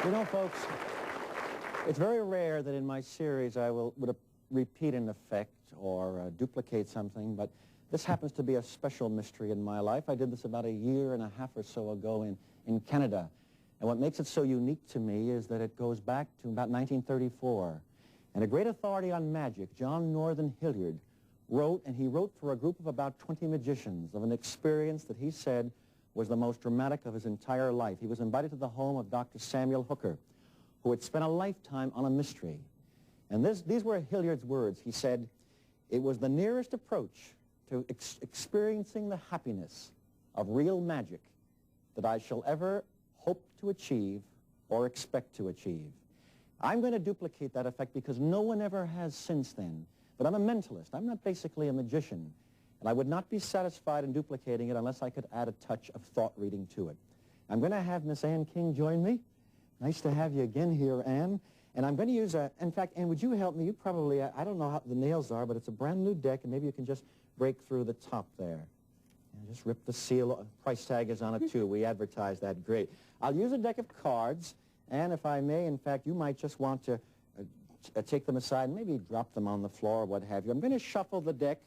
You know, folks, it's very rare that in my series I would repeat an effect or duplicate something, but this happens to be a special mystery in my life. I did this about a year and a half or so ago in Canada. And what makes it so unique to me is that it goes back to about 1934. And a great authority on magic, John Northern Hilliard, wrote for a group of about 20 magicians of an experience that he said was the most dramatic of his entire life. He was invited to the home of Dr. Samuel Hooker, who had spent a lifetime on a mystery. And these were Hilliard's words. He said, "It was the nearest approach to experiencing the happiness of real magic that I shall ever hope to achieve or expect to achieve." I'm going to duplicate that effect because no one ever has since then. But I'm a mentalist. I'm not basically a magician. And I would not be satisfied in duplicating it unless I could add a touch of thought reading to it. I'm going to have Miss Ann King join me. Nice to have you again here, Ann. And I'm going to use in fact, Ann, would you help me? You probably, I don't know how the nails are, but it's a brand new deck, and maybe you can just break through the top there. And just rip the seal. Price tag is on it, too. We advertise that. Great. I'll use a deck of cards, and if I may, in fact, you might just want to take them aside and maybe drop them on the floor or what have you. I'm going to shuffle the deck,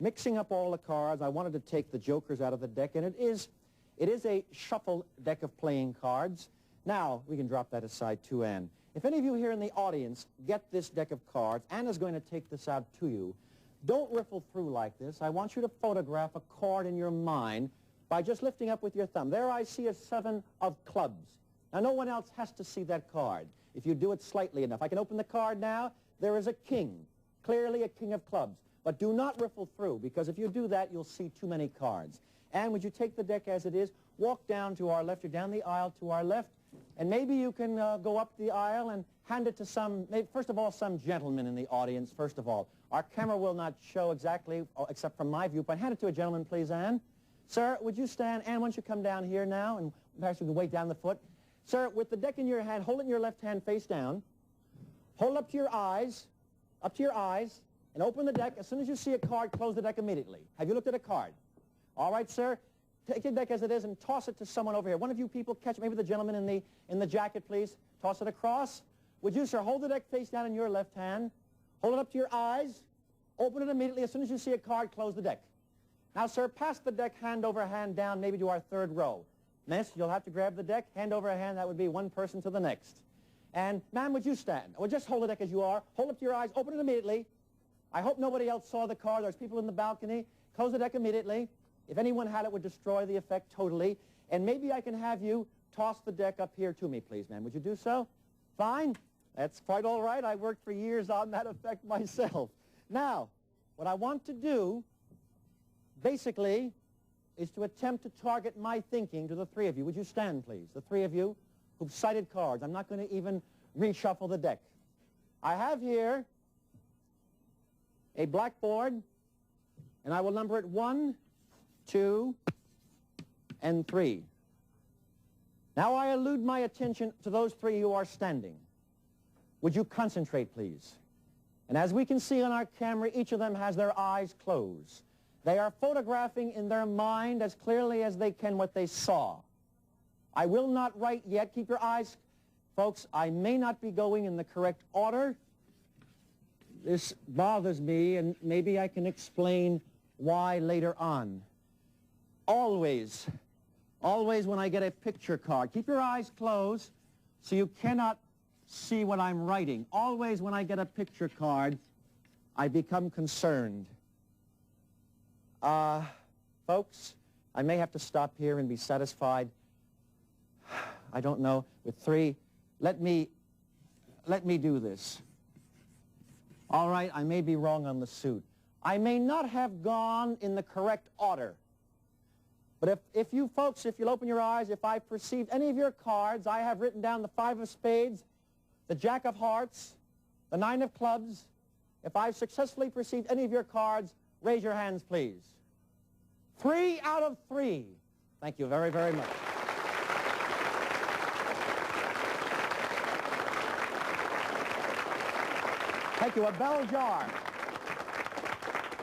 mixing up all the cards. I wanted to take the jokers out of the deck, and it is a shuffle deck of playing cards. Now, we can drop that aside too, Ann. If any of you here in the audience get this deck of cards, Anna's going to take this out to you. Don't riffle through like this. I want you to photograph a card in your mind by just lifting up with your thumb. There I see a 7 of clubs. Now, no one else has to see that card if you do it slightly enough. I can open the card now. There is a king, clearly a king of clubs. But do not riffle through, because if you do that, you'll see too many cards. And would you take the deck as it is, walk down to our left, or down the aisle to our left, and maybe you can go up the aisle and hand it to first of all, some gentleman in the audience, first of all. Our camera will not show exactly, except from my viewpoint. Hand it to a gentleman, please, Ann. Sir, would you stand? Ann, why don't you come down here now, and perhaps you can wait down the foot. Sir, with the deck in your hand, hold it in your left hand face down. Hold up to your eyes, and open the deck. As soon as you see a card, close the deck immediately. Have you looked at a card? All right, sir. Take the deck as it is and toss it to someone over here. One of you people catch it, maybe the gentleman in the jacket, please. Toss it across. Would you, sir, hold the deck face down in your left hand. Hold it up to your eyes. Open it immediately. As soon as you see a card, close the deck. Now, sir, pass the deck hand over hand down maybe to our third row. Miss, you'll have to grab the deck, hand over hand. That would be one person to the next. And, ma'am, would you stand? Or just hold the deck as you are. Hold up to your eyes. Open it immediately. I hope nobody else saw the card. There's people in the balcony. Close the deck immediately. If anyone had it, would destroy the effect totally. And maybe I can have you toss the deck up here to me, please, ma'am. Would you do so? Fine. That's quite all right. I worked for years on that effect myself. Now, what I want to do, basically, is to attempt to target my thinking to the three of you. Would you stand, please? The three of you who've cited cards. I'm not going to even reshuffle the deck. I have here a blackboard, and I will number it 1, 2, and 3. Now I allude my attention to those three who are standing. Would you concentrate, please? And as we can see on our camera, each of them has their eyes closed. They are photographing in their mind as clearly as they can what they saw. I will not write yet. Keep your eyes, folks. I may not be going in the correct order. This bothers me, and maybe I can explain why later on. Always when I get a picture card, keep your eyes closed so you cannot see what I'm writing. Always when I get a picture card, I become concerned. Folks, I may have to stop here and be satisfied. I don't know, with 3. Let me do this. All right, I may be wrong on the suit. I may not have gone in the correct order. But if you folks, if you'll open your eyes, if I perceive any of your cards, I have written down the 5 of spades, the Jack of hearts, the 9 of clubs. If I've successfully perceived any of your cards, raise your hands, please. 3 out of 3. Thank you very, very much. Thank you. A bell jar.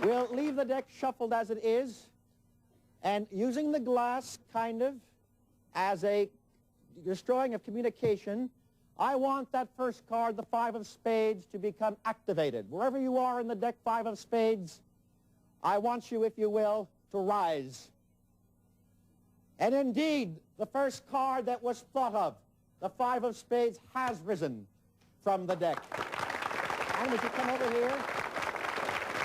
We'll leave the deck shuffled as it is, and using the glass kind of as a destroying of communication, I want that first card, the 5 of spades, to become activated. Wherever you are in the deck, 5 of spades, I want you, if you will, to rise. And indeed, the first card that was thought of, the 5 of spades, has risen from the deck. And would you come over here?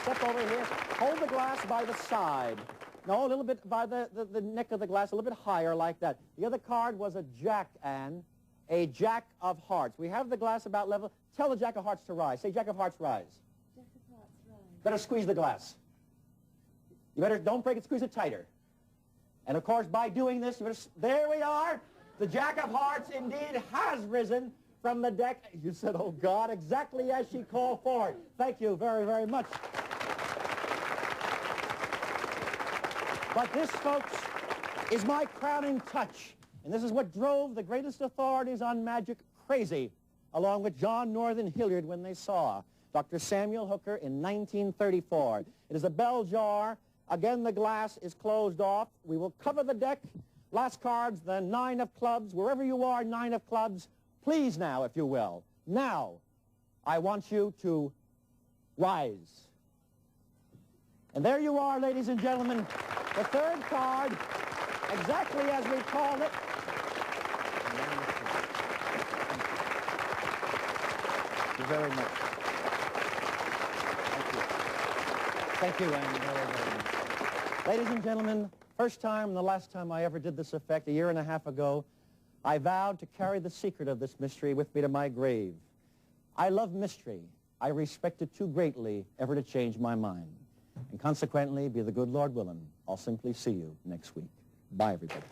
Step over here. Hold the glass by the side. No, a little bit by the neck of the glass, a little bit higher like that. The other card was a jack, Anne. A jack of hearts. We have the glass about level. Tell the jack of hearts to rise. Say, jack of hearts, rise. Jack of hearts, rise. Better squeeze the glass. You better, don't break it, squeeze it tighter. And of course, by doing this, there we are. The jack of hearts indeed has risen from the deck. You said, oh God, exactly as she called for it. Thank you very, very much. But this, folks, is my crowning touch. And this is what drove the greatest authorities on magic crazy, along with John North and Hilliard when they saw Dr. Samuel Hooker in 1934. It is a bell jar. Again, the glass is closed off. We will cover the deck. Last cards, the 9 of clubs. Wherever you are, 9 of clubs. Please now, if you will. Now, I want you to rise. And there you are, ladies and gentlemen. The third card, exactly as we called it. Thank you very much. Thank you, Anne, very, very much. Ladies and gentlemen, first time and the last time I ever did this effect, a year and a half ago, I vowed to carry the secret of this mystery with me to my grave. I love mystery. I respect it too greatly ever to change my mind. And consequently, be the good Lord willing, I'll simply see you next week. Bye, everybody.